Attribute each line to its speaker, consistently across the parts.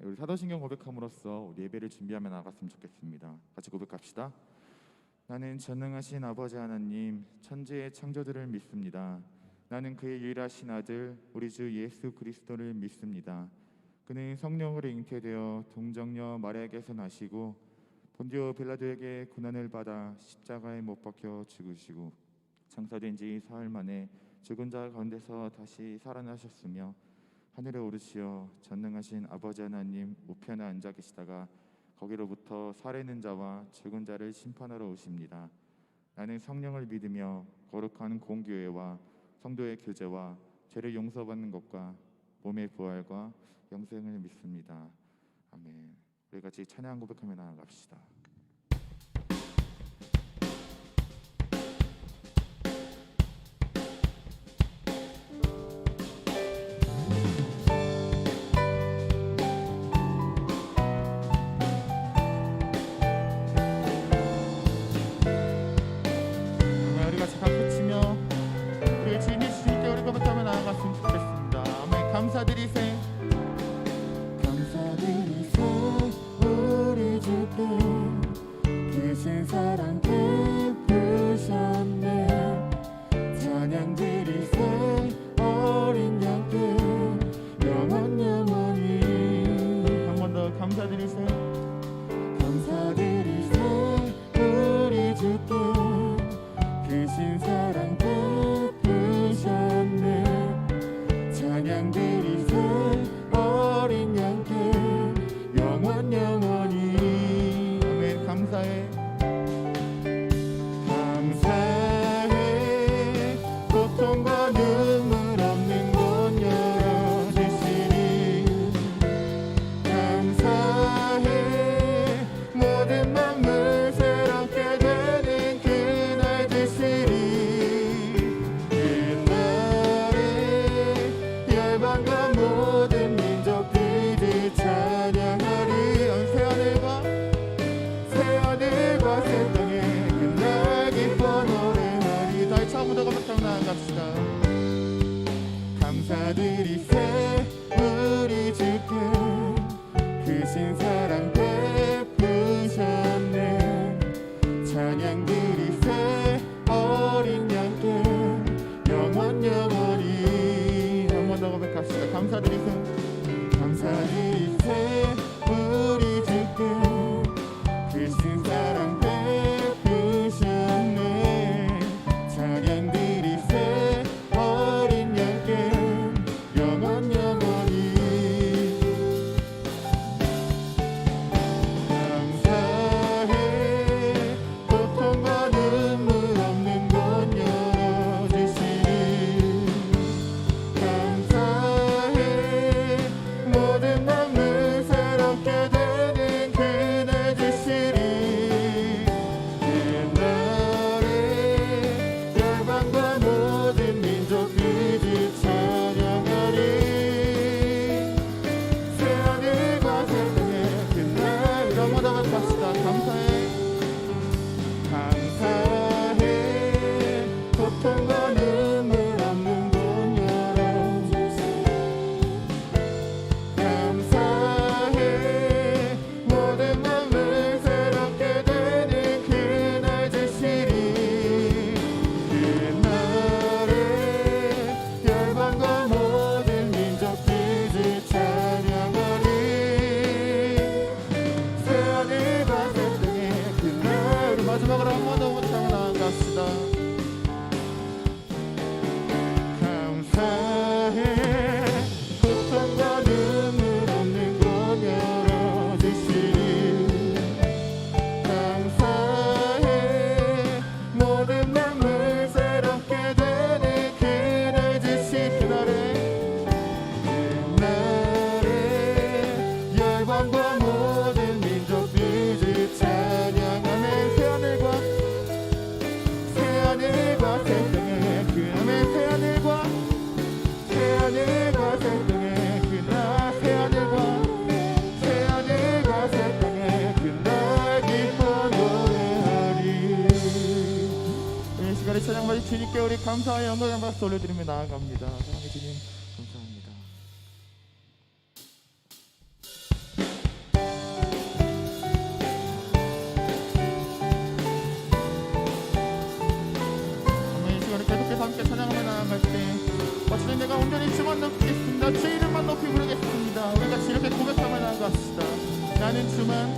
Speaker 1: 우리 사도신경 고백함으로써 우리 예배를 준비하며 나갔으면 좋겠습니다. 같이 고백합시다. 나는 전능하신 아버지 하나님, 천지의 창조주를 믿습니다. 나는 그의 유일하신 아들 우리 주 예수 그리스도를 믿습니다. 그는 성령으로 잉태되어 동정녀 마리아에게서 나시고 본디오 빌라도에게 고난을 받아 십자가에 못 박혀 죽으시고 장사된 지 사흘 만에 죽은 자 가운데서 다시 살아나셨으며 하늘에 오르시어 전능하신 아버지 하나님 우편에 앉아 계시다가 거기로부터 살아있는 자와 죽은 자를 심판하러 오십니다. 나는 성령을 믿으며 거룩한 공교회와 성도의 교제와 죄를 용서받는 것과 몸의 부활과 영생을 믿습니다. 아멘. 우리 같이 찬양 고백하며 나아갑시다. 감사드리세 우리 주께 크신 사랑 베푸셨네. 찬양드리세 어린 양께 영원 영원히. 한 번 더 감사드리세 우리 주께 크신 사랑 베푸셨네. 찬양드리세 어린 양께 영원 영원히. 아멘. 감사해 고통과 눈물 없는 곳 열어주시니. 감사해 모든 만물 새롭게 되는 그날 되시니. 열방과 모든 민족들이 찬양하리. 새하늘과 새 땅에 그날 기뻐 노래하리. 다시 처음부터 고백하며 나아갑시다. 감사드리세 우리 주께 크신 사랑 베푸셨네. 찬양드리세 어린 양께 영원 영원히. 고백합시다. 감사드리세 우리 주께 크신 사랑 베푸셨네. 찬양드리세 어린 양께 영원 영원히. 감사해 고통과 눈물 없는 곳 열어주시니. 모든 만물 새롭게 되는 그날 주시리. 옛날에 열방과 모든 민족들이 찬양하리. 새하늘과 새 땅에 그날. 이러모다 갑시다. 감사해 고통과 눈물 없는 곳 열어주시리. 모든 만물 새롭게 되는 그날 주시리. 그날에 열방과 모든 민족들이 찬양하리. 새하늘과 새 땅에 그날. 우리 마지막으로 한 번 더 못하면 나아갑시다. 감사해 고통과 눈물 없는 곳 열어주시리. 감사해 모든 만물 새롭게 되는 그날 주시. 그날에 열방과 모든 민족들이 찬양하네. 새하늘과 새 땅에 그날에. 새하늘과 새 땅에 그날. 새하늘과 새 땅에 그날 기뻐 노래하리. 이 시간에 찬양 받으신 주님께 우리 감사와 영광의 박수 올려드리며 나아갑니다. 사랑해 주님 감사합니다. 나갑시다. 주 이름만 높이 부르겠습니다. 우리 같이 이렇게 고백하며 나갑시다. 나는 주만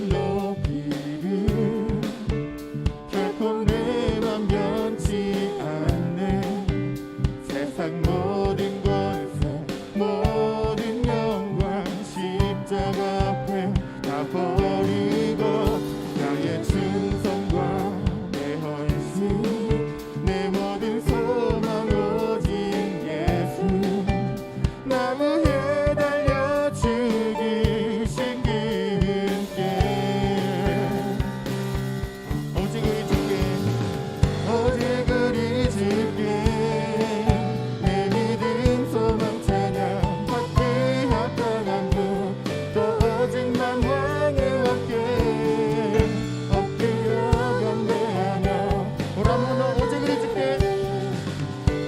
Speaker 1: 높이리 결코 내 맘 변치 않네. 세상 모든 권세 모든 영광 십자가 앞에 다 버리고 나의 충성과 내 헌신 내 모든 소망 오직 예수 나무에 달려 죽이신 그분께 오직 우리 주께 오직 우리 주께 내 믿음 소망 찬양 받기 합당한 또 오직만 왕의 왕께 엎드려 경배하며 우리 한번 더 오직 우리 주께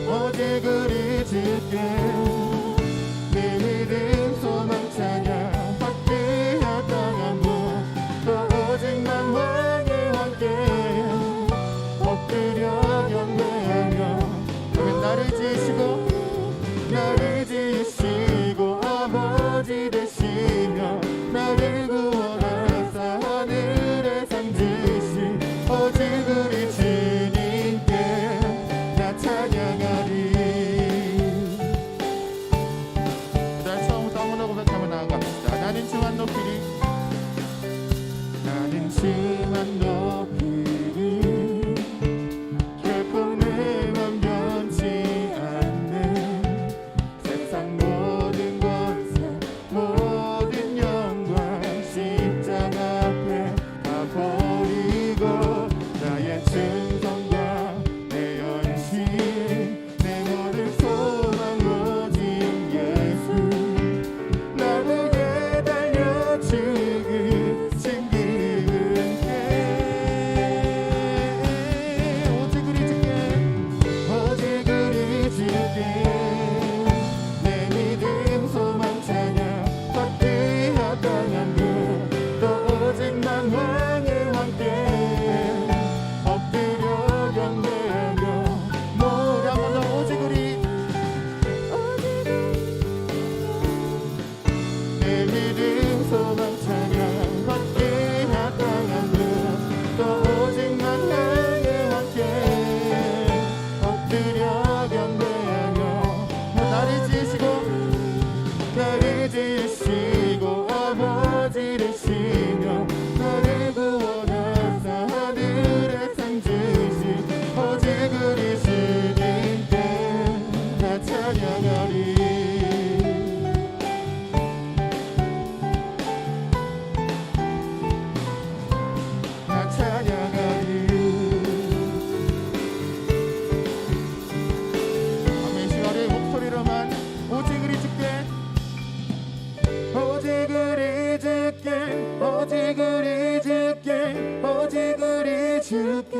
Speaker 1: 오직 우리 주께 내 믿음 소망 찬양 받기 합당한 또 오직만 왕의 왕께 엎드려 경배하며 그러면 나를 지으시고 아버지 되시며 나를 구원하사 하늘에 상 주신 오직 우리 주님께 나 찬양하리. 자, 처음부터 한번 고백하며 나아갑시다. 나는 주만 높이리 나는 주만 높이리 결코 내 맘 변치 않네. 세상 모든 권세 모든 영광 십자가 앞에 다 버리고 나의 충성과 내 헌신 내 모든 소망 오직 예수 나무에 달려 죽으신 그분께 오직 우리 주께 내 믿음 소망 찬양 받기 합당한 또 오직만 왕의 왕께 엎드려 경배하며 모두 한번 더 오직 우리 내 믿음 소망 찬양 받기 합당한 또 오직만 왕의 왕께 엎드려 경배하며 나를 지으시고 아버지 되시며 나를 구원하사 하늘에 상 주신 오직 우리 주님께 나 찬양하리. 나 찬양하리. 아멘. 시간의 목소리로만 오직 우리 주께 오직 우리 주께 오직 우리 주께 오직 우리 주께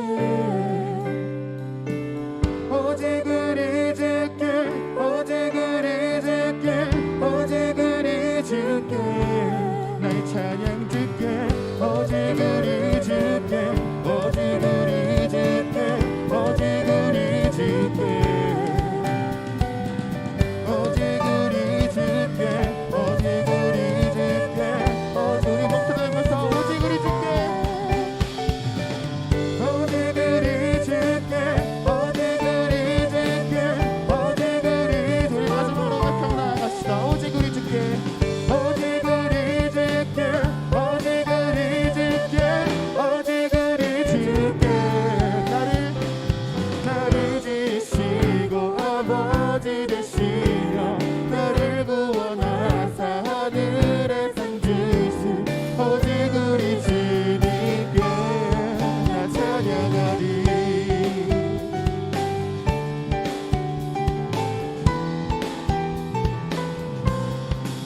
Speaker 1: 오직 우리 주께 오직 우리 주께 오직 우리 주께 나의 찬양 주께 오직 우리 주께 오직 우리 주께 오직 우리 주께 오직 우리 주께 오직 우리 주께 오직 우리 목소리 들으면서 오직 우리 주께 오직 우리 주께 오직 우리 주께 오직 우리 주께 마지막으로 같이 나아갑시다. 오직 우리 주께 오직 우리 주께 오직 우리 주께 오직 우리 주께 나를 지으시고 아버지 되시며 나를 구원하사 하늘에 상 주신 오직 우리 주님께 나 찬양하리.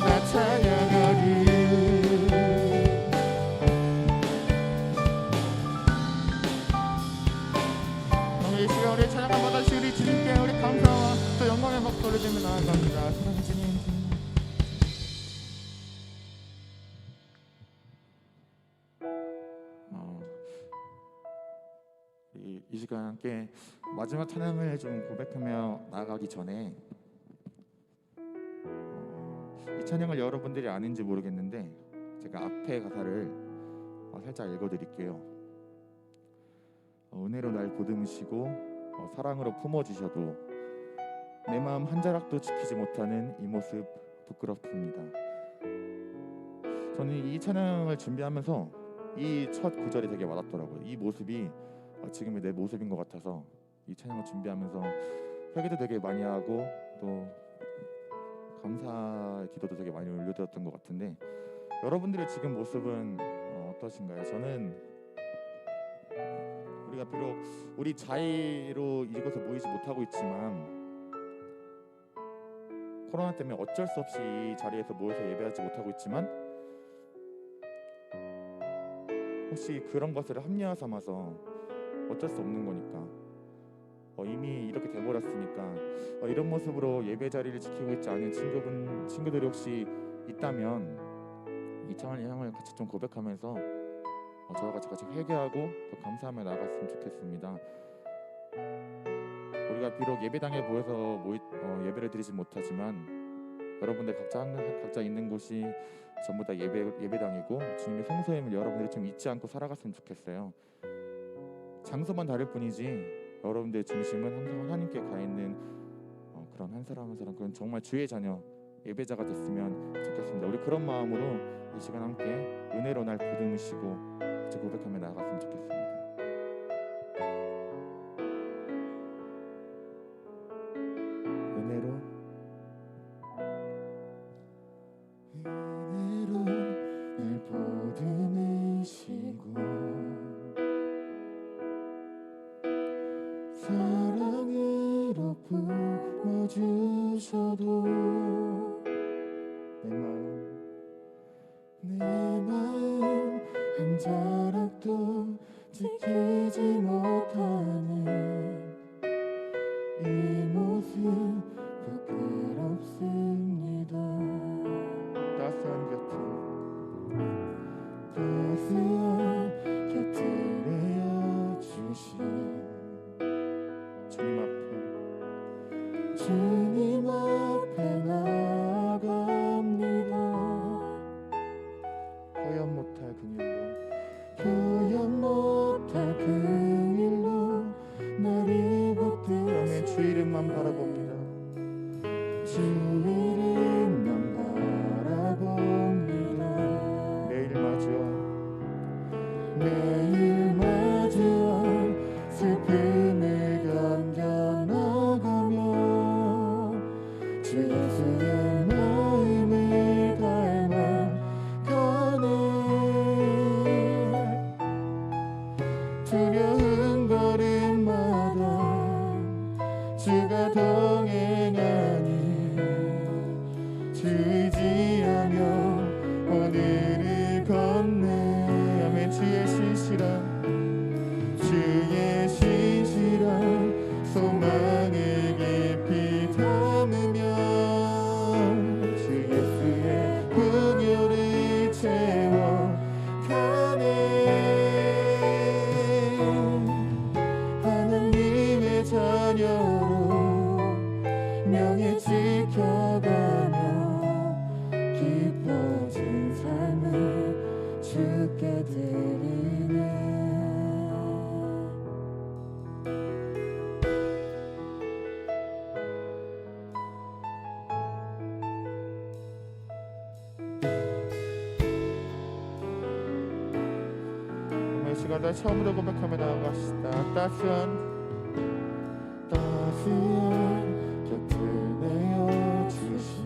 Speaker 1: 나 찬양하리. 오늘 이 시간 우리 찬양한 받아주신 우리 주님께 우리 감사와 또 영광의 목소리 들며 나아갑니다. 사랑하는 주님. 이 시간 함께 마지막 찬양을 좀 고백하며 나아가기 전에 이 찬양을 여러분들이 아는지 모르겠는데 제가 앞에 가사를 살짝 읽어드릴게요. 은혜로 날 보듬으시고 사랑으로 품어주셔도 내 마음 한 자락도 지키지 못하는 이 모습 부끄럽습니다. 저는 이 찬양을 준비하면서 이 첫 구절이 되게 와닿더라고요. 이 모습이 지금의 내 모습인 것 같아서 이 찬양을 준비하면서 회개도 되게 많이 하고 또 감사 기도도 되게 많이 올려드렸던 것 같은데 여러분들의 지금 모습은 어떠신가요? 저는 우리가 비록 우리 자의로 이곳에 모이지 못하고 있지만 코로나 때문에 어쩔 수 없이 이 자리에서 모여서 예배하지 못하고 있지만 혹시 그런 것을 합리화 삼아서 어쩔 수 없는 거니까 이미 이렇게 돼버렸으니까 이런 모습으로 예배 자리를 지키고 있지 않은 친구들이 혹시 있다면 이 찬양을 같이 좀 고백하면서 저와 같이 회개하고 또 감사하며 나갔으면 좋겠습니다. 우리가 비록 예배당에 모여서 예배를 드리지 못하지만 여러분들 각자 있는 곳이 전부 다 예배당이고 주님의 성소임을 여러분들이 좀 잊지 않고 살아갔으면 좋겠어요. 장소만 다를 뿐이지 여러분들의 중심은 항상 하나님께 가 있는 그런 한 사람 한 사람 그런 정말 주의 자녀 예배자가 됐으면 좋겠습니다. 우리 그런 마음으로 이 시간 함께 은혜로 날 보듬으시고 같이 고백하며 나아갔으면 좋겠습니다. 은혜로 날 보듬으시고 사랑으로 품어주셔도 내 마음 한 자락도 지키지 못하는 이 모습 부끄럽습니다. 따스한 곁을 내어주신 주님 앞에 나갑니다. 표현 못할 그 일로 나를 붙드시네. 주 이름만 바라봅니다. 주 이름만 바라봅니다. 매일 마주와 슬픔을 견뎌나가며 주 예수의 마음을 닮아가네. 두려운 걸음마다 주가 동행하니 주 의지하며 오늘을 걷네. 아멘. 주의 신실한 소망을 깊이 담으며 주 예수의 풍요를 채워가네. 하나님의 자녀로 명예 지켜가며 깊어진 삶을 주께 드리네. 시간 다 처음으로 고백하며 나아갑시다. 따스한 곁을 내어주신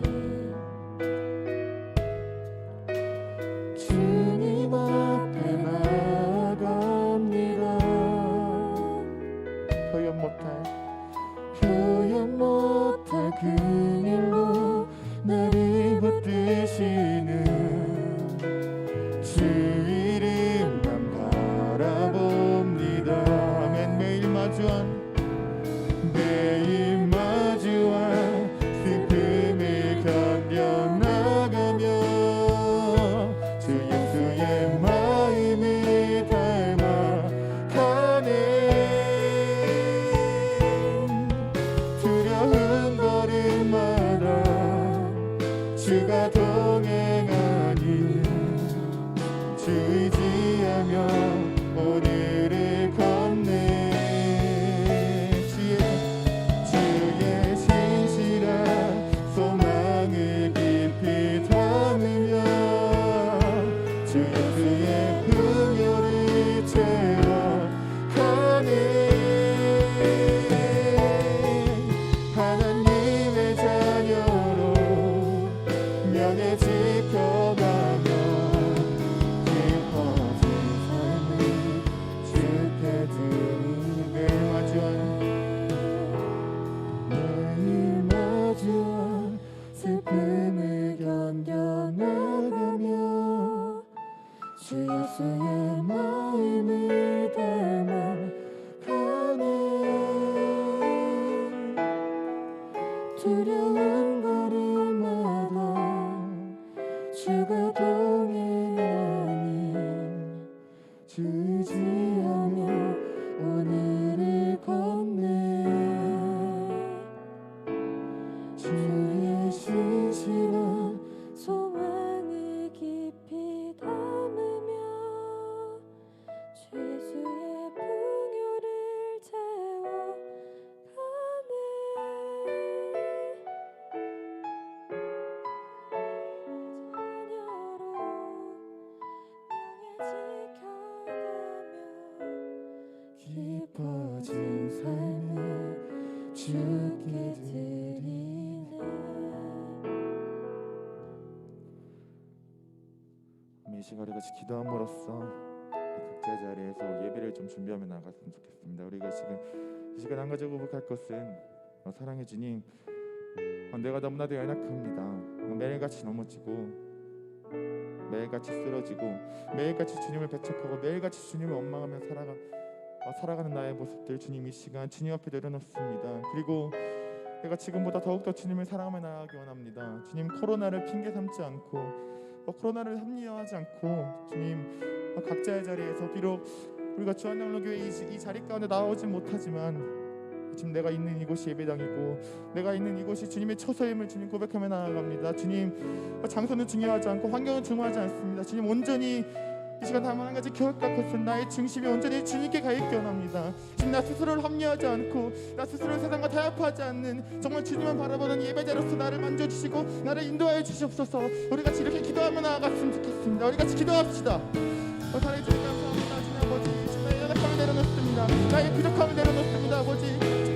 Speaker 1: 주님 앞에 나갑니다. 표현 못할 그 일로 나를 붙드시는 주 이름만 바라봅니다. 아멘. 매일 마주한 슬픔을 견뎌나가며 주 예수의 마음을 닮아가네. 두려운 걸음마다 주가 동행하니 주 의지하며 오늘을 걷네. 주의 신실한 소망을 깊이 담으며 주 예수의 풍요를 채워가네. 하나님의 자녀로 명예 지켜가며 기뻐진 삶을 주께 드리네. 매일 마주한 슬픔을 견뎌나가며 주 예수의 마음을 담아가네. 두려운 걸음마다 주가 동행하니 주 의지하며 오늘을 걷네. 주의 신실한
Speaker 2: 소망을 깊이 담으며 주 예수의 풍요를 채워가네. 자녀로 명예 지켜가며
Speaker 1: 깊어진 삶을 주께
Speaker 2: 드리네.
Speaker 1: 이 시간 우리가 기도함으로써 각자의 자리에서 예배를 좀 준비하며 나갔으면 좋겠습니다. 우리가 지금 이 시간 한 가지 고백할 것은 사랑해 주님, 내가 너무나도 연약합니다. 매일같이 넘어지고 매일같이 쓰러지고 매일같이 주님을 배척하고 매일같이 주님을 원망하며 살아가는 나의 모습들 주님 이 시간 주님 앞에 내려놓습니다. 그리고 내가 지금보다 더욱더 주님을 사랑하며 나아가기 원합니다. 주님, 코로나를 핑계 삼지 않고 코로나를 합리화하지 않고 주님, 각자의 자리에서 비록 우리가 주한영로교회 이 자리 가운데 나오진 못하지만 지금 내가 있는 이곳이 예배당이고 내가 있는 이곳이 주님의 처소임을 주님 고백하며 나아갑니다. 주님, 장소는 중요하지 않고 환경은 중요하지 않습니다. 주님, 온전히 이 시간 다만 한 가지 기억할 것은 나의 중심이 온전히 주님께 가 있기 원합니다. 주님, 나 스스로를 합리화하지 않고 나 스스로 세상과 타협하지 않는 정말 주님만 바라보는 예배자로서 나를 만져주시고 나를 인도하여 주시옵소서. 우리 같이 이렇게 기도하며 나아갔으면 좋겠습니다. 우리 같이 기도합시다. 사랑해 주님 감사합니다. 주님 아버지, 나의 연약함을 내려놓습니다. 나의 부족함을 내려놓습니다. 아버지,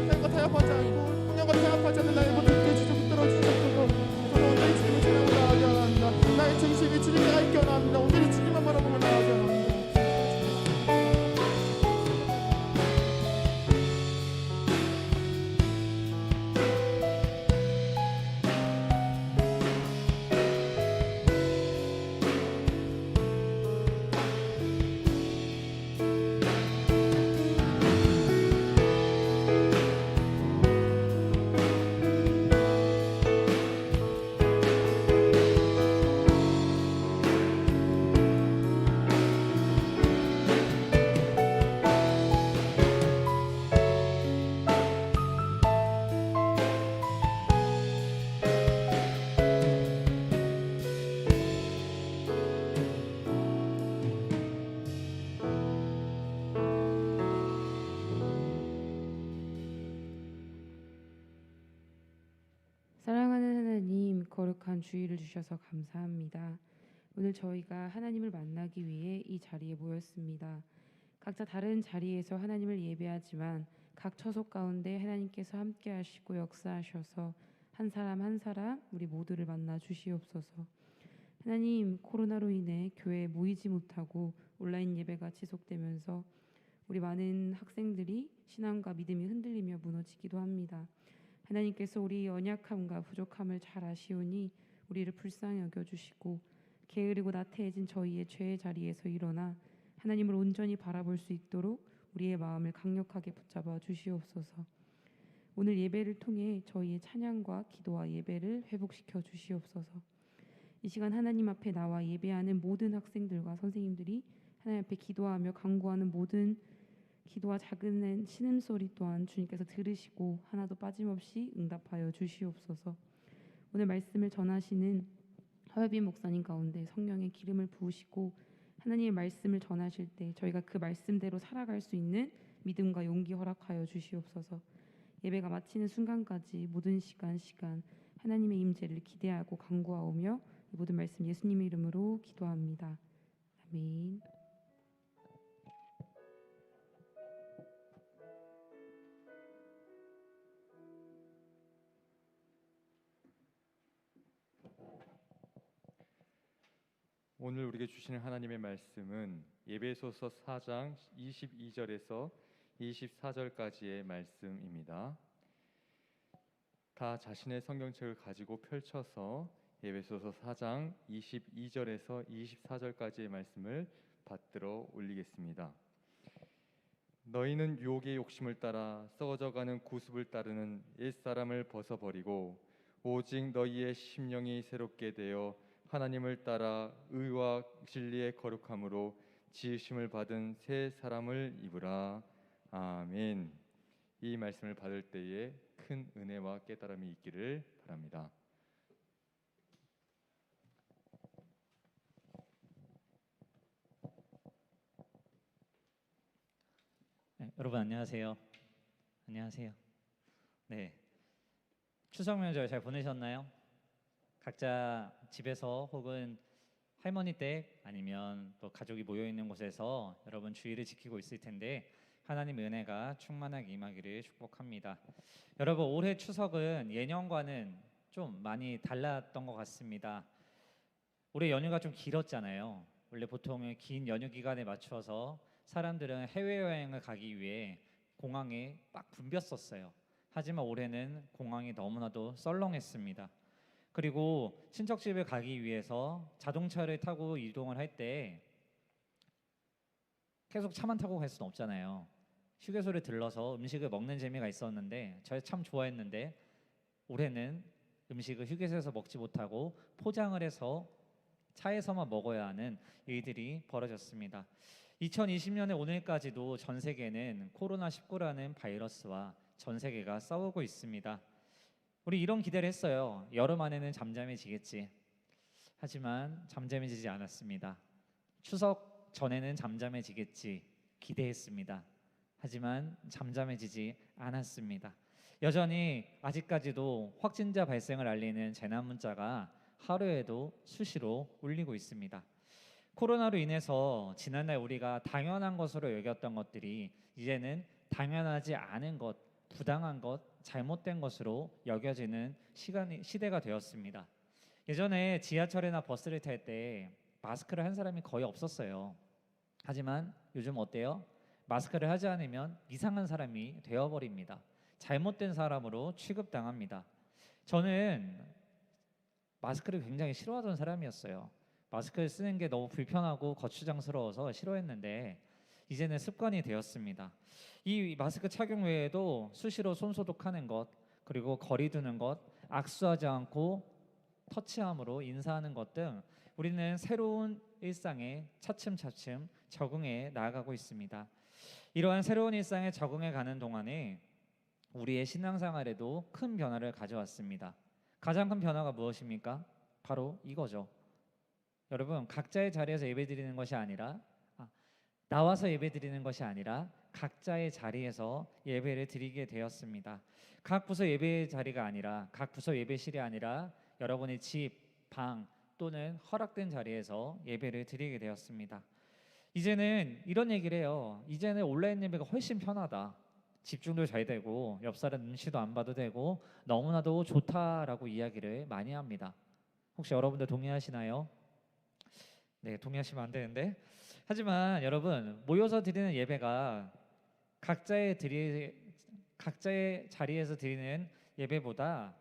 Speaker 1: 세상과 타협하지 않고 풍년과 타협하지 않는 나의 모든 뜻이 좀 떨어지셨소서. 저는 온전히 주님을 찬양하며 나아가게 원합니다. 나의 중심이 주님께 가 있기 원합니다. 온전히 주님만 바라보며 나아가게 원합니다.
Speaker 3: 사랑하는 하나님, 거룩한 주일을 주셔서 감사합니다. 오늘 저희가 하나님을 만나기 위해 이 자리에 모였습니다. 각자 다른 자리에서 하나님을 예배하지만 각 처소 가운데 하나님께서 함께 하시고 역사하셔서 한 사람 한 사람 우리 모두를 만나 주시옵소서. 하나님, 코로나로 인해 교회에 모이지 못하고 온라인 예배가 지속되면서 우리 많은 학생들이 신앙과 믿음이 흔들리며 무너지기도 합니다. 하나님께서 우리 연약함과 부족함을 잘 아시오니 우리를 불쌍히 여겨주시고 게으르고 나태해진 저희의 죄의 자리에서 일어나 하나님을 온전히 바라볼 수 있도록 우리의 마음을 강력하게 붙잡아 주시옵소서. 오늘 예배를 통해 저희의 찬양과 기도와 예배를 회복시켜 주시옵소서. 이 시간 하나님 앞에 나와 예배하는 모든 학생들과 선생님들이 하나님 앞에 기도하며 간구하는 모든 기도와 작은 신음소리 또한 주님께서 들으시고 하나도 빠짐없이 응답하여 주시옵소서. 오늘 말씀을 전하시는 허여빈 목사님 가운데 성령의 기름을 부으시고 하나님의 말씀을 전하실 때 저희가 그 말씀대로 살아갈 수 있는 믿음과 용기 허락하여 주시옵소서. 예배가 마치는 순간까지 모든 시간 하나님의 임재를 기대하고 간구하오며 이 모든 말씀 예수님의 이름으로 기도합니다. 아멘.
Speaker 4: 오늘 우리에게 주시는 하나님의 말씀은 에베소서 4장 22절에서 24절까지의 말씀입니다. 다 자신의 성경책을 가지고 펼쳐서 에베소서 4장 22절에서 24절까지의 말씀을 받들어 올리겠습니다. 너희는 유혹의 욕심을 따라 썩어져가는 구습을 따르는 옛사람을 벗어버리고 오직 너희의 심령이 새롭게 되어 하나님을 따라 의와 진리의 거룩함으로 지으심을 받은 새 사람을 입으라. 아멘. 이 말씀을 받을 때에 큰 은혜와 깨달음이 있기를 바랍니다.
Speaker 5: 네, 여러분 안녕하세요. 안녕하세요. 네, 추석 명절 잘 보내셨나요? 각자 집에서 혹은 할머니 댁 아니면 또 가족이 모여 있는 곳에서 여러분 주의를 지키고 있을 텐데 하나님 은혜가 충만하게 임하기를 축복합니다. 여러분 올해 추석은 예년과는 좀 많이 달랐던 것 같습니다. 올해 연휴가 좀 길었잖아요. 원래 보통 긴 연휴 기간에 맞춰서 사람들은 해외여행을 가기 위해 공항에 막 붐볐었어요. 하지만 올해는 공항이 너무나도 썰렁했습니다. 그리고 친척집에 가기 위해서 자동차를 타고 이동을 할 때 계속 차만 타고 갈 수는 없잖아요. 휴게소를 들러서 음식을 먹는 재미가 있었는데 저 참 좋아했는데 올해는 음식을 휴게소에서 먹지 못하고 포장을 해서 차에서만 먹어야 하는 일들이 벌어졌습니다. 2020년의 오늘까지도 전 세계는 코로나19라는 바이러스와 전 세계가 싸우고 있습니다. 우리 이런 기대를 했어요. 여름 안에는 잠잠해지겠지. 하지만 잠잠해지지 않았습니다. 추석 전에는 잠잠해지겠지 기대했습니다. 하지만 잠잠해지지 않았습니다. 여전히 아직까지도 확진자 발생을 알리는 재난 문자가 하루에도 수시로 울리고 있습니다. 코로나로 인해서 지난날 우리가 당연한 것으로 여겼던 것들이 이제는 당연하지 않은 것, 부당한 것, 잘못된 것으로 여겨지는 시대가 되었습니다. 예전에 지하철이나 버스를 탈 때 마스크를 한 사람이 거의 없었어요. 하지만 요즘 어때요? 마스크를 하지 않으면 이상한 사람이 되어버립니다. 잘못된 사람으로 취급당합니다. 저는 마스크를 굉장히 싫어하던 사람이었어요. 마스크를 쓰는 게 너무 불편하고 거추장스러워서 싫어했는데 이제는 습관이 되었습니다. 이 마스크 착용 외에도 수시로 손 소독하는 것, 그리고 거리 두는 것, 악수하지 않고 터치함으로 인사하는 것 등 우리는 새로운 일상에 차츰차츰 적응해 나아가고 있습니다. 이러한 새로운 일상에 적응해 가는 동안에 우리의 신앙생활에도 큰 변화를 가져왔습니다. 가장 큰 변화가 무엇입니까? 바로 이거죠. 여러분, 각자의 자리에서 예배드리는 것이 아니라 나와서 예배드리는 것이 아니라 각자의 자리에서 예배를 드리게 되었습니다. 각 부서 예배 자리가 아니라, 각 부서 예배실이 아니라 여러분의 집, 방 또는 허락된 자리에서 예배를 드리게 되었습니다. 이제는 이런 얘기를 해요. 이제는 온라인 예배가 훨씬 편하다. 집중도 잘 되고 옆 사람 눈치도 안 봐도 되고 너무나도 좋다라고 이야기를 많이 합니다. 혹시 여러분들 동의하시나요? 네, 동의하시면 안 되는데. 하지만 여러분, 모여서 드리는 예배가 각자의 자리에서 드리는 예배보다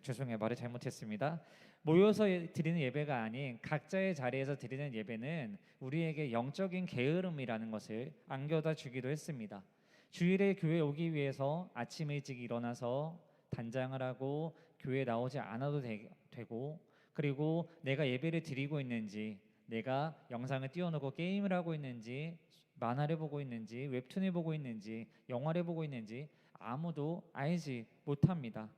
Speaker 5: 죄송해요, 말을 잘못했습니다. 모여서 드리는 예배가 아닌 각자의 자리에서 드리는 예배는 우리에게 영적인 게으름이라는 것을 안겨다 주기도 했습니다. 주일에 교회 오기 위해서 아침 일찍 일어나서 단장을 하고 교회에 나오지 않아도 되고, 그리고 내가 예배를 드리고 있는지, 내가 영상을 띄워놓고 게임을 하고 있는지, 만화를 보고 있는지, 웹툰을 보고 있는지, 영화를 보고 있는지 아무도 알지 못합니다.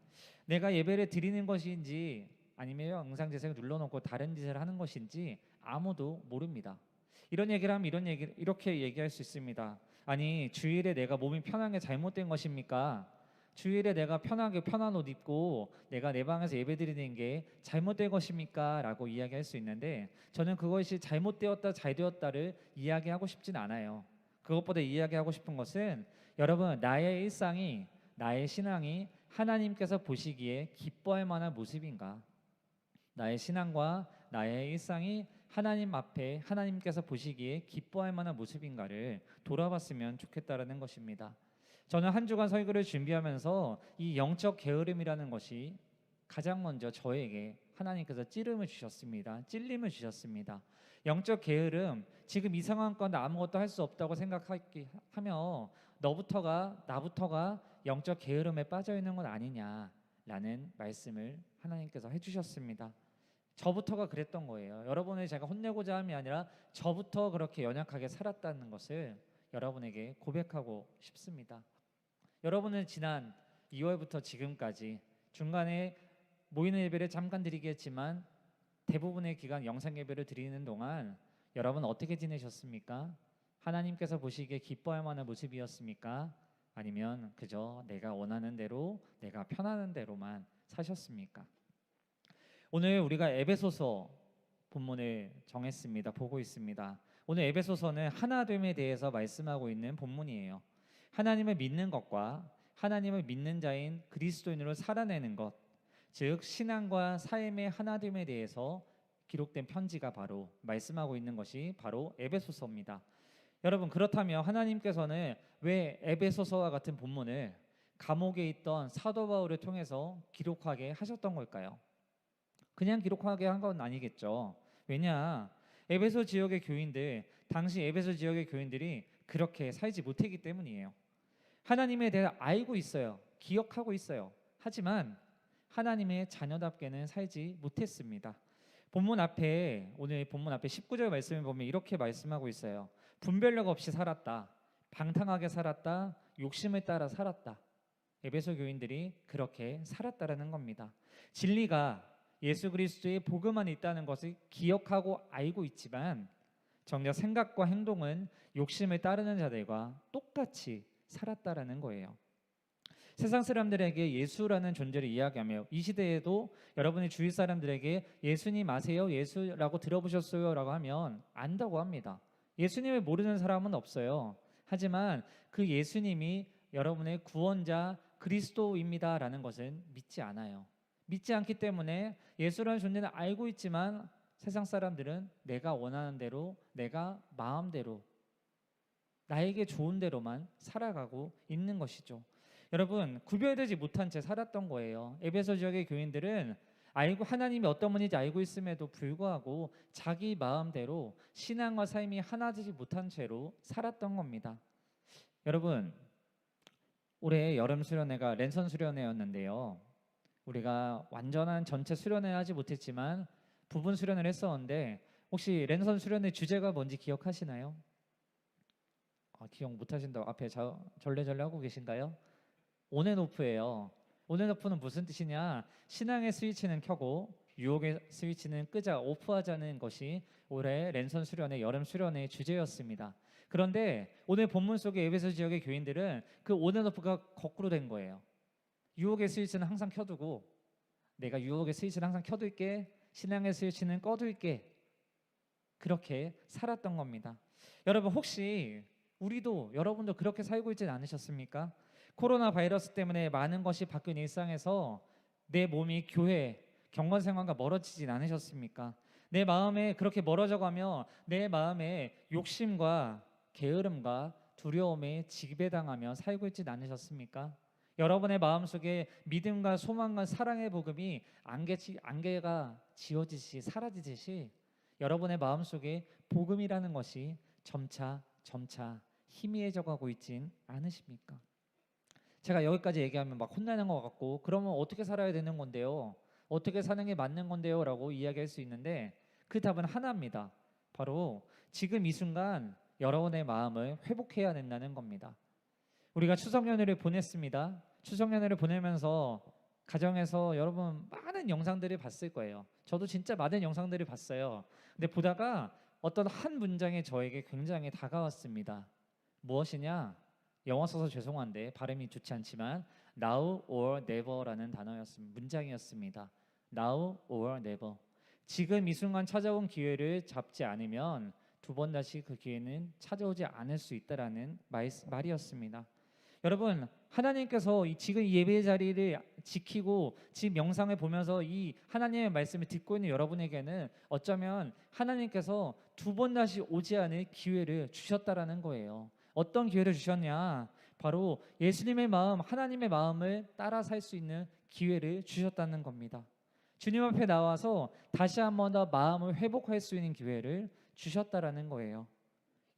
Speaker 5: 내가 예배를 드리는 것인지 아니면 응상제사를 눌러놓고 다른 짓을 하는 것인지 아무도 모릅니다. 이런 얘기를 하면 이렇게 얘기할 수 있습니다. 아니, 주일에 내가 몸이 편한 게 잘못된 것입니까? 주일에 내가 편하게 편한 옷 입고 내가 내 방에서 예배 드리는 게 잘못된 것입니까? 라고 이야기할 수 있는데, 저는 그것이 잘못되었다 잘되었다를 이야기하고 싶진 않아요. 그것보다 이야기하고 싶은 것은, 여러분, 나의 일상이, 나의 신앙이 하나님께서 보시기에 기뻐할 만한 모습인가? 나의 신앙과 나의 일상이 하나님 앞에 하나님께서 보시기에 기뻐할 만한 모습인가를 돌아봤으면 좋겠다라는 것입니다. 저는 한 주간 설교를 준비하면서 이 영적 게으름이라는 것이 가장 먼저 저에게 하나님께서 찔림을 주셨습니다. 영적 게으름, 지금 이 상황 가운데 아무것도 할 수 없다고 생각하며 나부터가 영적 게으름에 빠져 있는 건 아니냐라는 말씀을 하나님께서 해주셨습니다. 저부터가 그랬던 거예요. 여러분을 제가 혼내고자 함이 아니라 저부터 그렇게 연약하게 살았다는 것을 여러분에게 고백하고 싶습니다. 여러분은 지난 2월부터 지금까지 중간에 모이는 예배를 잠깐 드리겠지만 대부분의 기간 영상 예배를 드리는 동안 여러분 어떻게 지내셨습니까? 하나님께서 보시기에 기뻐할 만한 모습이었습니까? 아니면 그저 내가 원하는 대로, 내가 편하는 대로만 사셨습니까? 오늘 우리가 에베소서 본문을 정했습니다. 보고 있습니다. 오늘 에베소서는 하나됨에 대해서 말씀하고 있는 본문이에요. 하나님을 믿는 것과 하나님을 믿는 자인 그리스도인으로 살아내는 것, 즉 신앙과 삶의 하나됨에 대해서 기록된 편지가 바로 말씀하고 있는 것이 바로 에베소서입니다. 여러분, 그렇다면 하나님께서는 왜 에베소서와 같은 본문을 감옥에 있던 사도 바울을 통해서 기록하게 하셨던 걸까요? 그냥 기록하게 한 건 아니겠죠. 왜냐? 에베소 지역의 교인들, 당시 에베소 지역의 교인들이 그렇게 살지 못했기 때문이에요. 하나님에 대해 알고 있어요. 기억하고 있어요. 하지만 하나님의 자녀답게는 살지 못했습니다. 오늘 본문 앞에 19절 말씀을 보면 이렇게 말씀하고 있어요. 분별력 없이 살았다. 방탕하게 살았다. 욕심을 따라 살았다. 에베소 교인들이 그렇게 살았다라는 겁니다. 진리가 예수 그리스도의 복음 안에 있다는 것을 기억하고 알고 있지만 정작 생각과 행동은 욕심을 따르는 자들과 똑같이 살았다라는 거예요. 세상 사람들에게 예수라는 존재를 이야기하며 이 시대에도 여러분의 주위 사람들에게 예수님 아세요? 예수라고 들어보셨어요? 라고 하면 안다고 합니다. 예수님을 모르는 사람은 없어요. 하지만 그 예수님이 여러분의 구원자 그리스도입니다 라는 것은 믿지 않아요. 믿지 않기 때문에 예수라는 존재는 알고 있지만 세상 사람들은 내가 원하는 대로, 내가 마음대로, 나에게 좋은 대로만 살아가고 있는 것이죠. 여러분, 구별되지 못한 채 살았던 거예요. 에베소 지역의 교인들은 하나님이 어떤 분인지 알고 있음에도 불구하고 자기 마음대로 신앙과 삶이 하나되지 못한 채로 살았던 겁니다. 여러분, 올해 여름 수련회가 랜선 수련회였는데요. 우리가 완전한 전체 수련회 하지 못했지만 부분 수련을 했었는데 혹시 랜선 수련회 주제가 뭔지 기억하시나요? 기억 못하신다고 앞에 절레절레 하고 계신가요? 온앤오프예요. 온앤오프는 무슨 뜻이냐? 신앙의 스위치는 켜고 유혹의 스위치는 끄자, 오프하자는 것이 올해 랜선 수련회, 여름 수련회의 주제였습니다. 그런데 오늘 본문 속의 에베소 지역의 교인들은 그 온앤오프가 거꾸로 된 거예요. 유혹의 스위치는 항상 켜두고 내가 유혹의 스위치를 항상 켜둘게, 신앙의 스위치는 꺼둘게, 그렇게 살았던 겁니다. 여러분, 혹시 여러분도 그렇게 살고 있지는 않으셨습니까? 코로나 바이러스 때문에 많은 것이 바뀐 일상에서 내 몸이 교회, 경건 생활과 멀어지진 않으셨습니까? 내 마음에 그렇게 멀어져가며 내 마음에 욕심과 게으름과 두려움에 지배당하며 살고 있지는 않으셨습니까? 여러분의 마음속에 믿음과 소망과 사랑의 복음이 안개가 지워지듯이 사라지듯이 여러분의 마음속에 복음이라는 것이 점차 희미해져 가고 있진 않으십니까? 제가 여기까지 얘기하면 막 혼나는 것 같고 그러면 어떻게 살아야 되는 건데요? 어떻게 사는 게 맞는 건데요? 라고 이야기할 수 있는데 그 답은 하나입니다. 바로 지금 이 순간 여러분의 마음을 회복해야 된다는 겁니다. 우리가 추석 연휴를 보냈습니다. 추석 연휴를 보내면서 가정에서 여러분 많은 영상들을 봤을 거예요. 저도 진짜 많은 영상들을 봤어요. 근데 보다가 어떤 한 문장이 저에게 굉장히 다가왔습니다. 무엇이냐? 영어 써서 죄송한데 발음이 좋지 않지만 now or never라는 문장이었습니다. now or never. 지금 이 순간 찾아온 기회를 잡지 않으면 두 번 다시 그 기회는 찾아오지 않을 수 있다라는 말이었습니다. 여러분, 하나님께서 지금 이 예배 자리를 지키고 지금 영상을 보면서 이 하나님의 말씀을 듣고 있는 여러분에게는 어쩌면 하나님께서 두 번 다시 오지 않을 기회를 주셨다라는 거예요. 어떤 기회를 주셨냐? 바로 예수님의 마음, 하나님의 마음을 따라 살 수 있는 기회를 주셨다는 겁니다. 주님 앞에 나와서 다시 한 번 더 마음을 회복할 수 있는 기회를 주셨다라는 거예요.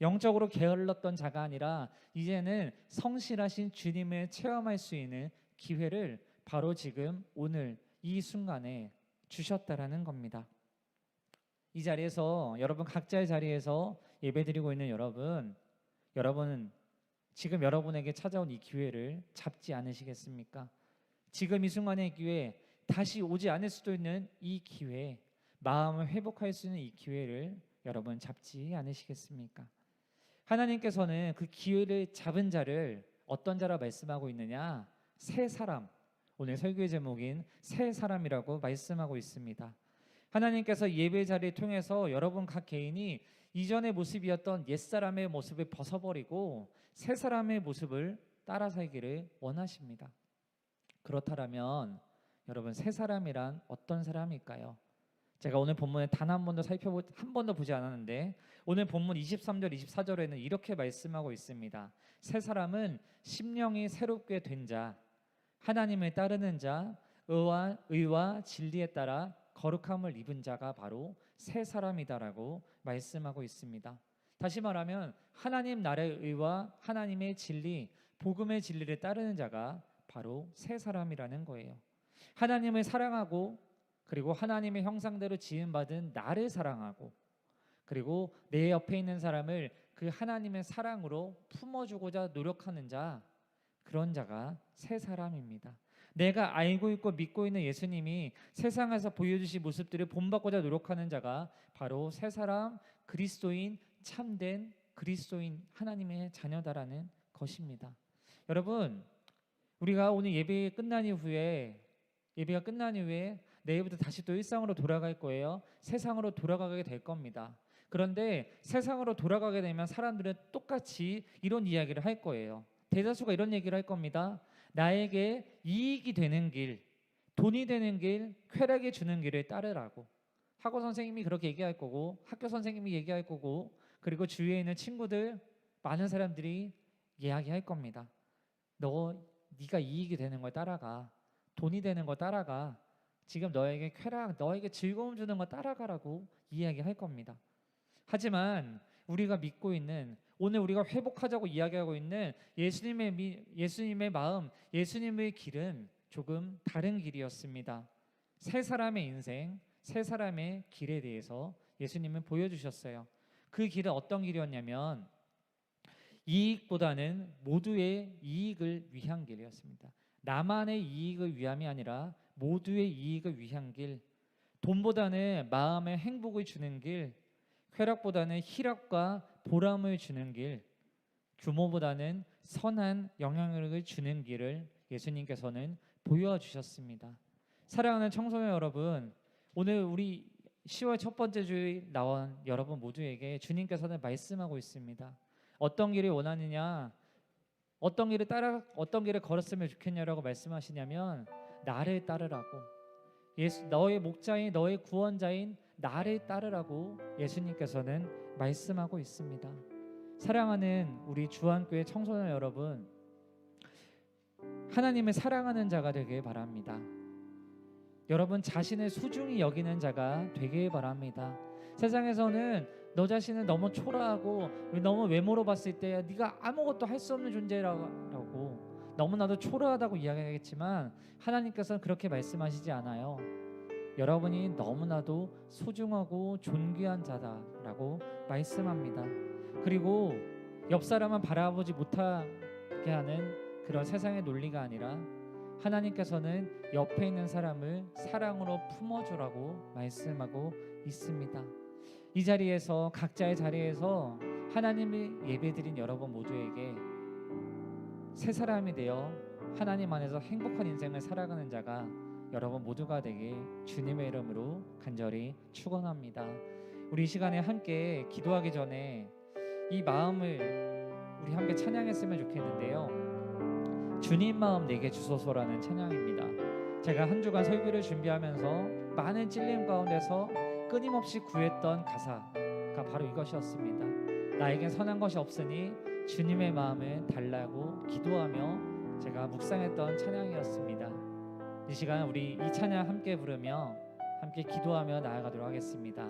Speaker 5: 영적으로 게을렀던 자가 아니라 이제는 성실하신 주님을 체험할 수 있는 기회를 바로 지금 오늘 이 순간에 주셨다라는 겁니다. 이 자리에서 여러분 각자의 자리에서 예배드리고 있는 여러분은 지금 여러분에게 찾아온 이 기회를 잡지 않으시겠습니까? 지금 이 순간의 기회, 다시 오지 않을 수도 있는 이 기회, 마음을 회복할 수 있는 이 기회를 여러분 잡지 않으시겠습니까? 하나님께서는 그 기회를 잡은 자를 어떤 자라 말씀하고 있느냐? 새 사람. 오늘 설교의 제목인 새 사람이라고 말씀하고 있습니다. 하나님께서 예배 자리를 통해서 여러분 각 개인이 이전의 모습이었던 옛사람의 모습을 벗어버리고 새 사람의 모습을 따라 살기를 원하십니다. 그렇다면 여러분 새 사람이란 어떤 사람일까요? 제가 오늘 본문에 단 한 번도 보지 않았는데 오늘 본문 23절 24절에는 이렇게 말씀하고 있습니다. 새 사람은 심령이 새롭게 된 자, 하나님을 따르는 자, 의와 진리에 따라 거룩함을 입은 자가 바로 새 사람이다라고 말씀하고 있습니다. 다시 말하면 하나님 나라의 의와 하나님의 진리, 복음의 진리를 따르는 자가 바로 새 사람이라는 거예요. 하나님을 사랑하고 그리고 하나님의 형상대로 지음받은 나를 사랑하고 그리고 내 옆에 있는 사람을 그 하나님의 사랑으로 품어주고자 노력하는 자, 그런 자가 새 사람입니다. 내가 알고 있고 믿고 있는 예수님이 세상에서 보여주신 모습들을 본받고자 노력하는 자가 바로 새 사람, 그리스도인, 참된 그리스도인 하나님의 자녀다라는 것입니다. 여러분, 우리가 오늘 예배가 끝난 이후에 내일부터 다시 또 일상으로 돌아갈 거예요. 세상으로 돌아가게 될 겁니다. 그런데 세상으로 돌아가게 되면 사람들은 똑같이 이런 이야기를 할 거예요. 대다수가 이런 얘기를 할 겁니다. 나에게 이익이 되는 길, 돈이 되는 길, 쾌락이 주는 길을 따르라고. 학원 선생님이 그렇게 얘기할 거고, 학교 선생님이 얘기할 거고, 그리고 주위에 있는 친구들, 많은 사람들이 이야기할 겁니다. 네가 이익이 되는 걸 따라가. 돈이 되는 거 따라가. 지금 너에게 쾌락, 너에게 즐거움 주는 거 따라가라고 이야기할 겁니다. 하지만 우리가 믿고 있는, 오늘 우리가 회복하자고 이야기하고 있는 예수님의 마음, 예수님의 길은 조금 다른 길이었습니다. 새 사람의 인생, 새 사람의 길에 대해서 예수님은 보여주셨어요. 그 길은 어떤 길이었냐면 이익보다는 모두의 이익을 위한 길이었습니다. 나만의 이익을 위함이 아니라 모두의 이익을 위한 길, 돈보다는 마음의 행복을 주는 길, 쾌락보다는 희락과 보람을 주는 길, 규모보다는 선한 영향력을 주는 길을 예수님께서는 보여주셨습니다. 사랑하는 청소년 여러분, 오늘 우리 10월 첫 번째 주일 나온 여러분 모두에게 주님께서는 말씀하고 있습니다. 어떤 길을 원하느냐, 어떤 길을 걸었으면 좋겠냐라고 말씀하시냐면 나를 따르라고. 너의 목자인, 너의 구원자인 나를 따르라고 예수님께서는 말씀하고 있습니다. 사랑하는 우리 주안교회 청소년 여러분, 하나님을 사랑하는 자가 되길 바랍니다. 여러분 자신을 소중히 여기는 자가 되길 바랍니다. 세상에서는 너 자신을 너무 초라하고 너무 외모로 봤을 때 네가 아무것도 할 수 없는 존재라고 너무나도 초라하다고 이야기하겠지만 하나님께서는 그렇게 말씀하시지 않아요. 여러분이 너무나도 소중하고 존귀한 자다라고 말씀합니다. 그리고 옆 사람은 바라보지 못하게 하는 그런 세상의 논리가 아니라 하나님께서는 옆에 있는 사람을 사랑으로 품어주라고 말씀하고 있습니다. 이 자리에서 각자의 자리에서 하나님을 예배드린 여러분 모두에게 새 사람이 되어 하나님 안에서 행복한 인생을 살아가는 자가 여러분 모두가 되길 주님의 이름으로 간절히 축원합니다. 우리 이 시간에 함께 기도하기 전에 이 마음을 우리 함께 찬양했으면 좋겠는데요. 주님 마음 내게 주소서라는 찬양입니다. 제가 한 주간 설교를 준비하면서 많은 찔림 가운데서 끊임없이 구했던 가사가 바로 이것이었습니다. 나에겐 선한 것이 없으니 주님의 마음을 달라고 기도하며 제가 묵상했던 찬양이었습니다. 이 시간 우리 이 찬양 함께 부르며 함께 기도하며 나아가도록 하겠습니다.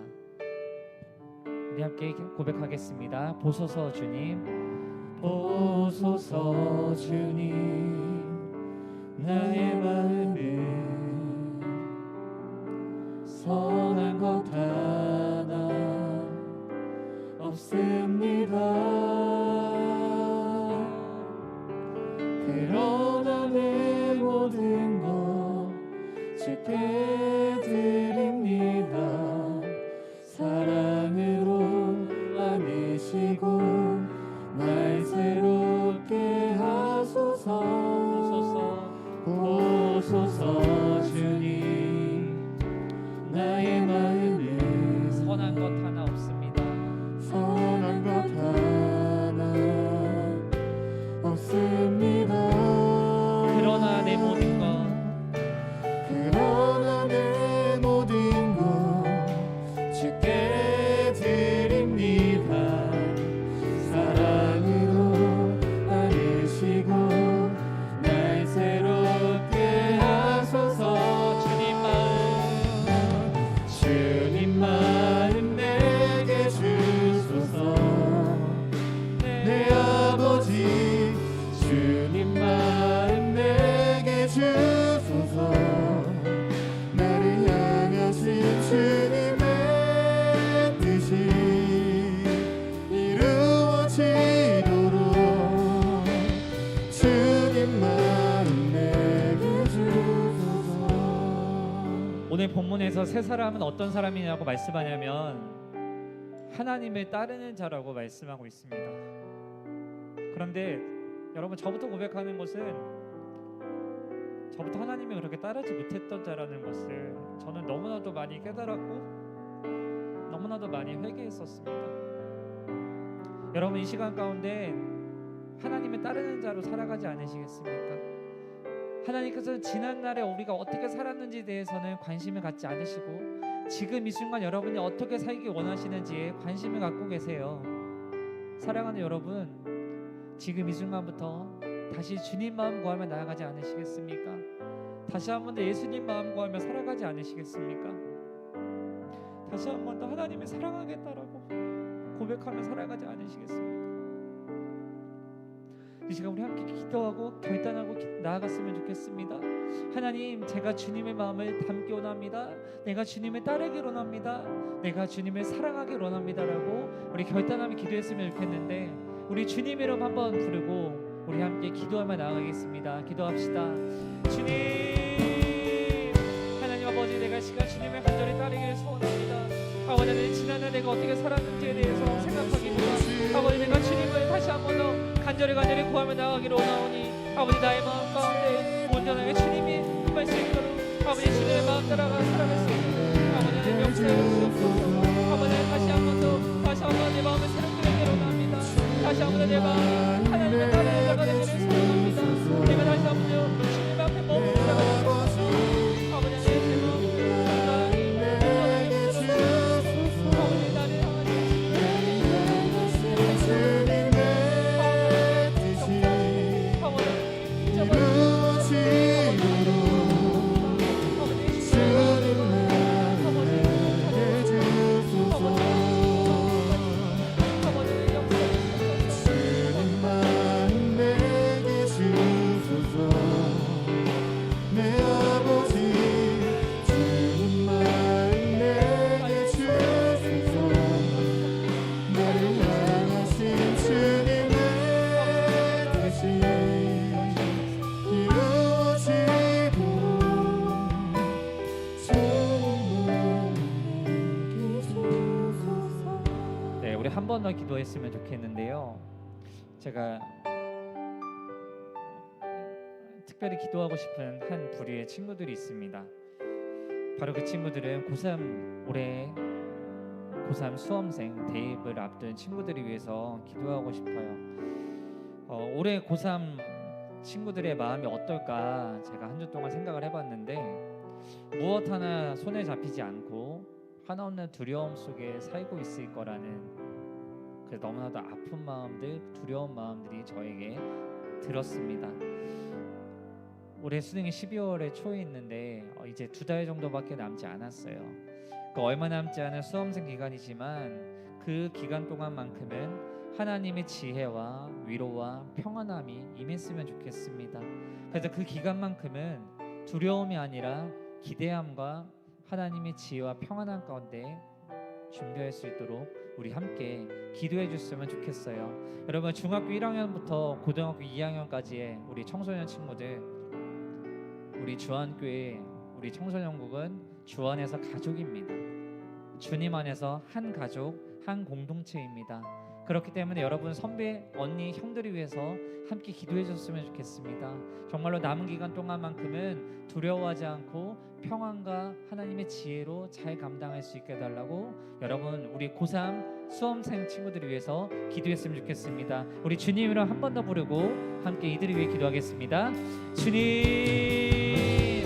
Speaker 5: 우리 함께 고백하겠습니다. 보소서 주님, 보소서 주님, 나의 마음을 선한 것 하나 없습니다. 그러나 내 모든 것 주께 드립니다. 사랑으로 안으시고 날 새롭게 하소서. 보소서 주님, 나의 마음을 선한 것 하나 없습니다. 선한 것 하나 없습니다. 그러나 내 모든 것 주께 드립니다. 사랑으로 안으시고 날 새롭게 하소서. 주님 마음 내게 주소서. 내 아버지 주님 마음 내게 주소서. 나를 향하신 주님의 뜻이 이루어지도록 주님 마음 내게 주소서. 오늘 본문에서 새 사람은 어떤 사람이냐고 말씀하냐면 하나님을 따르는 자라고 말씀하고 있습니다. 그런데 여러분, 저부터 고백하는 것은 저부터 하나님을 그렇게 따르지 못했던 자라는 것을 저는 너무나도 많이 깨달았고 너무나도 많이 회개했었습니다. 여러분, 이 시간 가운데 하나님을 따르는 자로 살아가지 않으시겠습니까? 하나님께서 지난날에 우리가 어떻게 살았는지에 대해서는 관심을 갖지 않으시고 지금 이 순간 여러분이 어떻게 살기 원하시는지에 관심을 갖고 계세요. 사랑하는 여러분, 지금 이 순간부터 다시 주님 마음 구하며 나아가지 않으시겠습니까? 다시 한 번 더 예수님 마음 구하며 살아가지 않으시겠습니까? 다시 한 번 더 하나님을 사랑하겠다라고 고백하며 살아가지 않으시겠습니까? 이 시간 우리 함께 기도하고 결단하고 나아갔으면 좋겠습니다. 하나님, 제가 주님의 마음을 담기 원합니다. 내가 주님을 따르기 원합니다. 내가 주님을 사랑하기 원합니다라고 우리 결단하며 기도했으면 좋겠는데, 우리 주님 이름 한번 부르고 우리 함께 기도하며 나아가겠습니다. 기도합시다. 주님, 하나님 아버지, 내가 시간 주님을 간절히 따르기를 소원합니다. 아버지, 지난날 내가 어떻게 살았는지에 대해서 생각하기보다 아버지, 내가 주님을 다시 한 번 더 간절히 구하며 나아가기를 원하오니 아버지, 나의 마음 가운데 온전하게 주님이 임할 수 있도록 아버지, 주님의 마음 따라가 살아갈 수 있도록 아버지, 하나님 역사해 주옵소서. 아버지, 다시 한 번 더 내 마음을 새롭게 되기를 원합니다. 다시 한 번 더 내 마음이 하나님의 따르는 자가 되기를 소원합니다. 내가 다시 한 번 더 주님 앞에 머무는 자가 되기를 원합니다. 아버지, 내 마음 건강히 온전하게 주옵소서. 아버지, 나를 향하신 주님의 한 번 더 기도했으면 좋겠는데요. 제가 특별히 기도하고 싶은 한 부류의 친구들이 있습니다. 바로 그 친구들은 올해 고3 수험생 대입을 앞둔 친구들을 위해서 기도하고 싶어요. 올해 고3 친구들의 마음이 어떨까 제가 한 주 동안 생각을 해봤는데, 무엇 하나 손에 잡히지 않고 하나없는 두려움 속에 살고 있을 거라는 그 너무나도 아픈 마음들, 두려운 마음들이 저에게 들었습니다. 올해 수능이 12월에 초에 있는데 이제 2달 정도밖에 남지 않았어요. 얼마 남지 않은 수험생 기간이지만 그 기간 동안만큼은 하나님의 지혜와 위로와 평안함이 임했으면 좋겠습니다. 그래서 그 기간만큼은 두려움이 아니라 기대함과 하나님의 지혜와 평안함 가운데 준비할 수 있도록 우리 함께 기도해 줬으면 좋겠어요. 여러분, 중학교 1학년부터 고등학교 2학년까지의 우리 청소년 친구들, 우리 주안교회 우리 청소년국은 주 안에서 가족입니다. 주님 안에서 한 가족, 한 공동체입니다. 그렇기 때문에 여러분 선배, 언니, 형들을 위해서 함께 기도해 줬으면 좋겠습니다. 정말로 남은 기간 동안만큼은 두려워하지 않고 평안과 하나님의 지혜로 잘 감당할 수 있게 해달라고 여러분 우리 고3 수험생 친구들을 위해서 기도했으면 좋겠습니다. 우리 주님 이름 한 번 더 부르고 함께 이들을 위해 기도하겠습니다. 주님,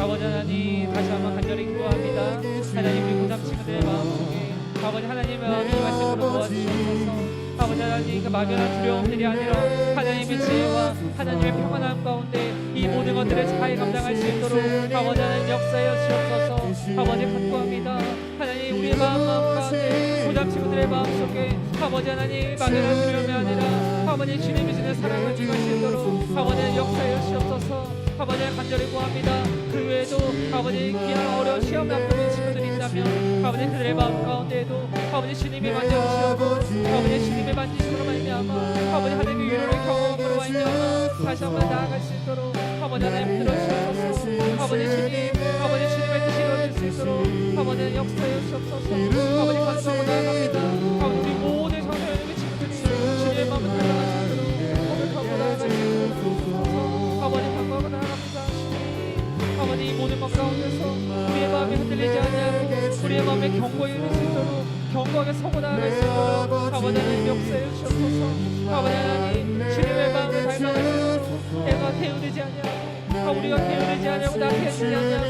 Speaker 5: 아버지 하나님, 다시 한번 간절히 기도합니다. 하나님, 우리 고3 친구들의 마음속에 아버지 하나님의 말씀으로 도와주셔서 아버지 하나님, 그 막연한 두려움들이 아니라 하나님의 지혜와 하나님의 평안함 가운데 이 모든 것들을 잘 감당할 수 있도록 아버지 하나님 역사여 주옵소서. 아버지 간구합니다. 하나님, 우리의 마음 가운데 고3 친구들의 마음속에 아버지 하나님 막연한 두려움이 아니라 아버지 주님이 주는 사랑을 주실 수 있도록 아버지 역사여 주옵소서. 아버지 간절히 구합니다. 그 외에도 아버지 귀한 어려운 시험을 앞두는 친구들이 있다면 아버지 그들의 마음 가운데에도 아버지 주님이 만져주시고 아버지 주님의 만지심으로 말미암아 아버지 하나님의 위로를 경험함으로 말미암아 다시 한번 나아갈 수 있도록 아버지 하나님 들어주셔서 아버지 주님의 뜻이 이루어질 수 있도록 아버지 역사해 주옵소서. 아버지 간구하고 나아갑니다. 아버지 우리 모든 청소년의 친구들이 주님의 마음을 달라갈 수 있도록 고백하고 나아갈 수 있도록 아버지 간구하고 나아갑니다. 아버지 이 모든 것 가운데서 우리의 마음이 흔들리지 않냐고 우리의 마음에 경고에 이룰 수 있도록 경고하게 서고 나아갈 수 있도록 아버지 하나님 역사해 주셔서. 아버지 하나님 주님의 마음을 달라갈 수 있도록 내가 게으르지 않냐고 우리가 게으르지 않냐고 나태해지지 않냐고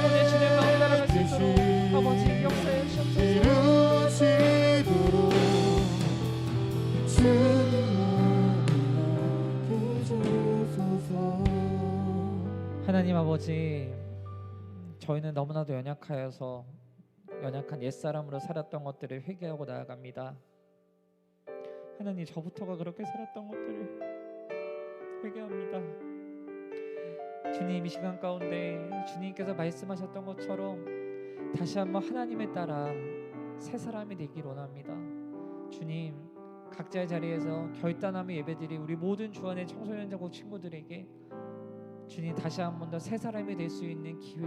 Speaker 5: 오늘 주님의 마음을 따라갈 수 있도록 아버지 역사해 주셔서. 하나님 아버지, 저희는 너무나도 연약하여서 연약한 옛사람으로 살았던 것들을 회개하고 나아갑니다. 하나님, 저부터가 그렇게 살았던 것들을 회개합니다. 주님, 이 시간 가운데 주님께서 말씀하셨던 것처럼 다시 한번 하나님에 따라 새 사람이 되길 원합니다. 주님, 각자의 자리에서 결단하며 예배드릴 우리 모든 주안의 청소년 전국 친구들에게 주님 다시 한 번 더 새 사람이 될 수 있는 기회,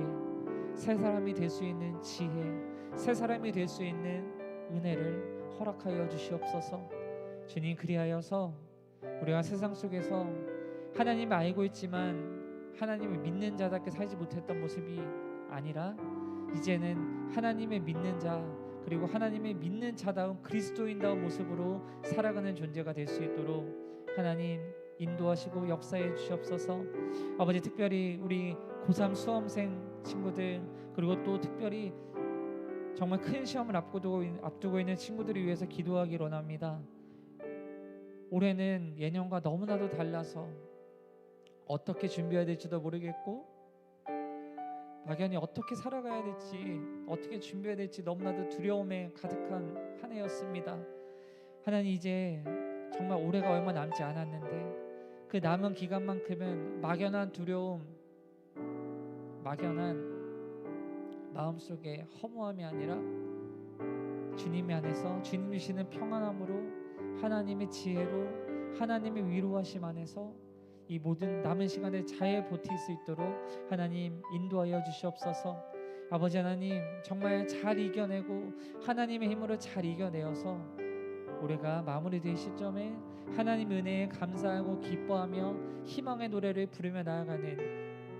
Speaker 5: 새 사람이 될 수 있는 지혜, 새 사람이 될 수 있는 은혜를 허락하여 주시옵소서. 주님, 그리하여서 우리가 세상 속에서 하나님을 알고 있지만 하나님을 믿는 자답게 살지 못했던 모습이 아니라 이제는 하나님의 믿는 자, 그리고 하나님의 믿는 자다운 그리스도인다운 모습으로 살아가는 존재가 될 수 있도록 하나님 인도하시고 역사해 주시옵소서. 아버지, 특별히 우리 고3 수험생 친구들, 그리고 또 특별히 정말 큰 시험을 앞두고 있는 친구들을 위해서 기도하기 원합니다. 올해는 예년과 너무나도 달라서 어떻게 준비해야 될지도 모르겠고 막연히 어떻게 살아가야 될지, 어떻게 준비해야 될지 너무나도 두려움에 가득한 한 해였습니다. 하나님, 이제 정말 올해가 얼마 남지 않았는데 그 남은 기간만큼은 막연한 두려움, 막연한 마음속에 허무함이 아니라 주님이 안에서 주님 주시는 평안함으로 하나님의 지혜로 하나님의 위로하심 안에서 이 모든 남은 시간을 잘 버틸 수 있도록 하나님 인도하여 주시옵소서. 아버지 하나님, 정말 잘 이겨내고 하나님의 힘으로 잘 이겨내어서 우리가 마무리될 시점에 하나님 은혜에 감사하고 기뻐하며 희망의 노래를 부르며 나아가는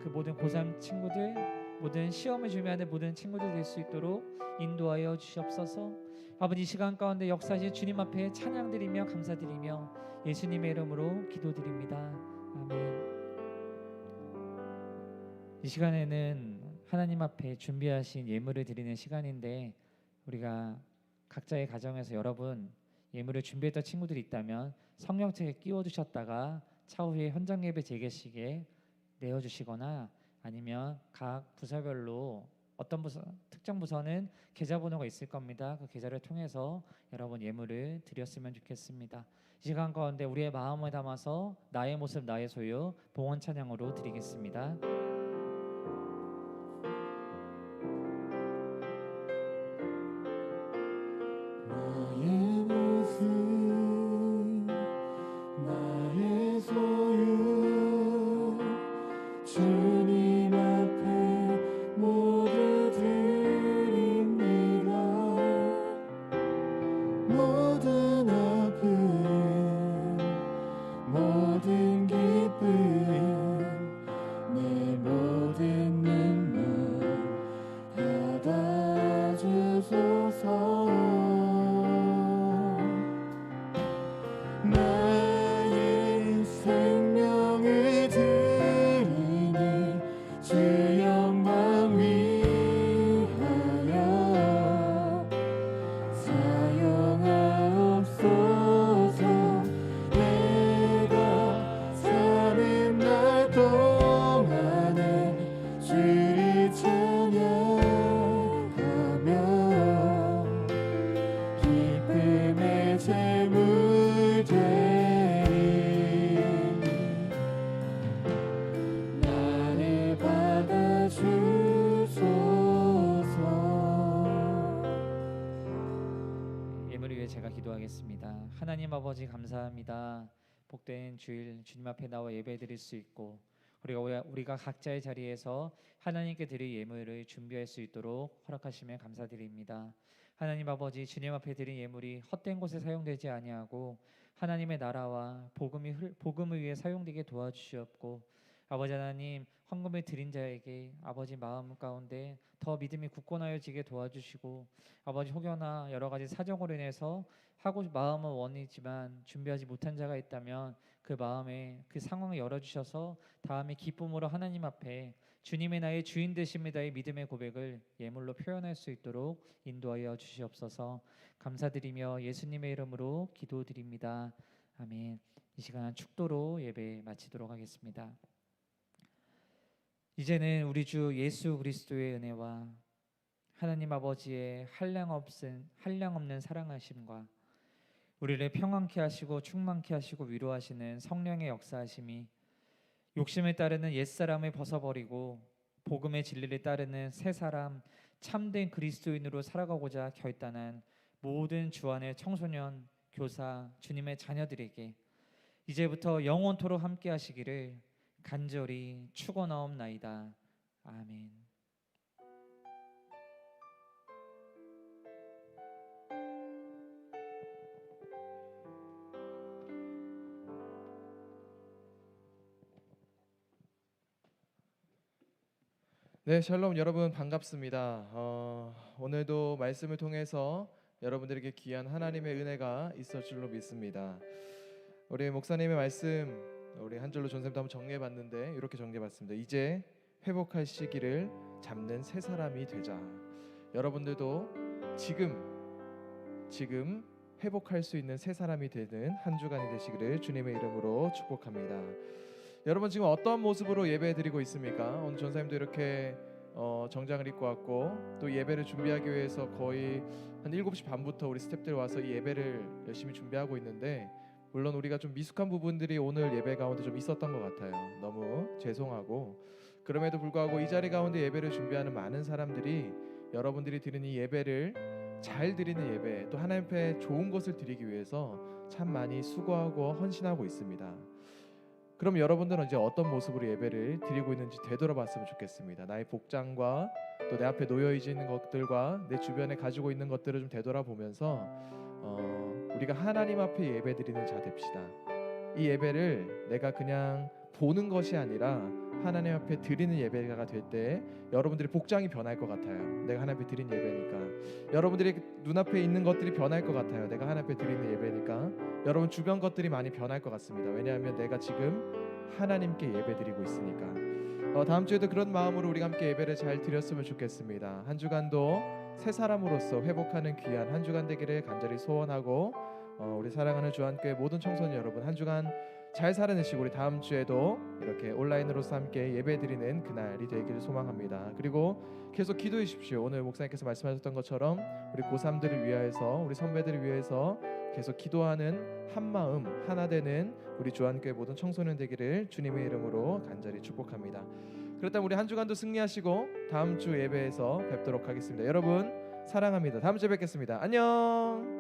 Speaker 5: 그 모든 고3 친구들, 모든 시험을 준비하는 모든 친구들 될 수 있도록 인도하여 주시옵소서. 아버지, 이 시간 가운데 역사하신 주님 앞에 찬양드리며 감사드리며 예수님의 이름으로 기도드립니다. 아멘. 이 시간에는 하나님 앞에 준비하신 예물을 드리는 시간인데, 우리가 각자의 가정에서 여러분 예물을 준비했던 친구들이 있다면 성령책에 끼워두셨다가 차후에 현장 예배 재개식에 내어주시거나, 아니면 각 부서별로 어떤 부서, 특정 부서는 계좌번호가 있을 겁니다. 그 계좌를 통해서 여러분 예물을 드렸으면 좋겠습니다. 이 시간 가운데 우리의 마음을 담아서 나의 모습 나의 소유 봉헌 찬양으로 드리겠습니다.
Speaker 1: 나의 모습 나의 소유 주님 앞에 모두 드립니다. 모든 아픔 모든 기쁨 내 모든 눈물 받아주소서. 나의 생명을 드리니 주 영광 위하여 사용하옵소서. 내가 사는 날 동안에 주를 찬양하며 기쁨의 제물 되리니 나를 받아주소서.
Speaker 5: 예물을 위해 제가 기도하겠습니다. 하나님 아버지, 감사합니다. 복된 주일 주님 앞에 나와 예배드릴 수 있고, 우리가 각자의 자리에서 하나님께 드릴 예물을 준비할 수 있도록 허락하시면 감사드립니다. 하나님 아버지, 주님 앞에 드린 예물이 헛된 곳에 사용되지 아니하고 하나님의 나라와 복음을 위해 사용되게 도와주시옵고, 아버지 하나님, 헌금을 드린 자에게 아버지 마음 가운데 더 믿음이 굳건하여지게 도와주시고, 아버지 혹여나 여러 가지 사정으로 인해서 하고 마음은 원이지만 준비하지 못한 자가 있다면 그 마음에 그 상황을 열어주셔서 다음에 기쁨으로 하나님 앞에 주님의 나의 주인 되십니다의 믿음의 고백을 예물로 표현할 수 있도록 인도하여 주시옵소서. 감사드리며 예수님의 이름으로 기도드립니다. 아멘. 이 시간 축도로 예배 마치도록 하겠습니다. 이제는 우리 주 예수 그리스도의 은혜와 하나님 아버지의 한량없는 사랑하심과 우리를 평안케 하시고 충만케 하시고 위로하시는 성령의 역사하심이 욕심을 따르는 옛사람을 벗어버리고 복음의 진리를 따르는 새 사람 참된 그리스도인으로 살아가고자 결단한 모든 주안의 청소년, 교사, 주님의 자녀들에게 이제부터 영원토록 함께 하시기를 간절히 축원하옵나이다. 아멘.
Speaker 6: 네, 샬롬 여러분 반갑습니다. 오늘도 말씀을 통해서 여러분들에게 귀한 하나님의 은혜가 있을 줄로 믿습니다. 우리 목사님의 말씀 우리 한 줄로 전쌤도 한번 정리해봤는데 이렇게 정리해봤습니다. 이제 회복할 시기를 잡는 새 사람이 되자. 여러분들도 지금 회복할 수 있는 새 사람이 되는 한 주간이 되시기를 주님의 이름으로 축복합니다. 여러분 지금 어떤 모습으로 예배드리고 있습니까? 오늘 전사님도 이렇게 정장을 입고 왔고 또 예배를 준비하기 위해서 거의 한 7시 반부터 우리 스태프들 와서 이 예배를 열심히 준비하고 있는데, 물론 우리가 좀 미숙한 부분들이 오늘 예배 가운데 좀 있었던 것 같아요. 너무 죄송하고, 그럼에도 불구하고 이 자리 가운데 예배를 준비하는 많은 사람들이 여러분들이 드리는 이 예배를 잘 드리는 예배, 또 하나님 앞에 좋은 것을 드리기 위해서 참 많이 수고하고 헌신하고 있습니다. 그럼 여러분들은 이제 어떤 모습으로 예배를 드리고 있는지 되돌아봤으면 좋겠습니다. 나의 복장과 또 내 앞에 놓여 있는 것들과 내 주변에 가지고 있는 것들을 좀 되돌아보면서 우리가 하나님 앞에 예배드리는 자 됩시다. 이 예배를 내가 그냥 보는 것이 아니라 하나님 앞에 드리는 예배가 될 때 여러분들의 복장이 변할 것 같아요. 내가 하나님 앞에 드린 예배니까. 여러분들의 눈앞에 있는 것들이 변할 것 같아요. 내가 하나님 앞에 드리는 예배니까. 여러분 주변 것들이 많이 변할 것 같습니다. 왜냐하면 내가 지금 하나님께 예배드리고 있으니까. 다음 주에도 그런 마음으로 우리가 함께 예배를 잘 드렸으면 좋겠습니다. 한 주간도 새 사람으로서 회복하는 귀한 한 주간 되기를 간절히 소원하고, 우리 사랑하는 주안교회 모든 청소년 여러분 한 주간 잘 살아내시고 우리 다음 주에도 이렇게 온라인으로서 함께 예배드리는 그날이 되기를 소망합니다. 그리고 계속 기도해 주십시오. 오늘 목사님께서 말씀하셨던 것처럼 우리 고3들을 위하여서, 우리 선배들을 위해서 계속 기도하는 한 마음 하나 되는 우리 주안교회 모든 청소년 되기를 주님의 이름으로 간절히 축복합니다. 그렇다면 우리 한 주간도 승리하시고 다음 주 예배에서 뵙도록 하겠습니다. 여러분 사랑합니다. 다음 주에 뵙겠습니다. 안녕.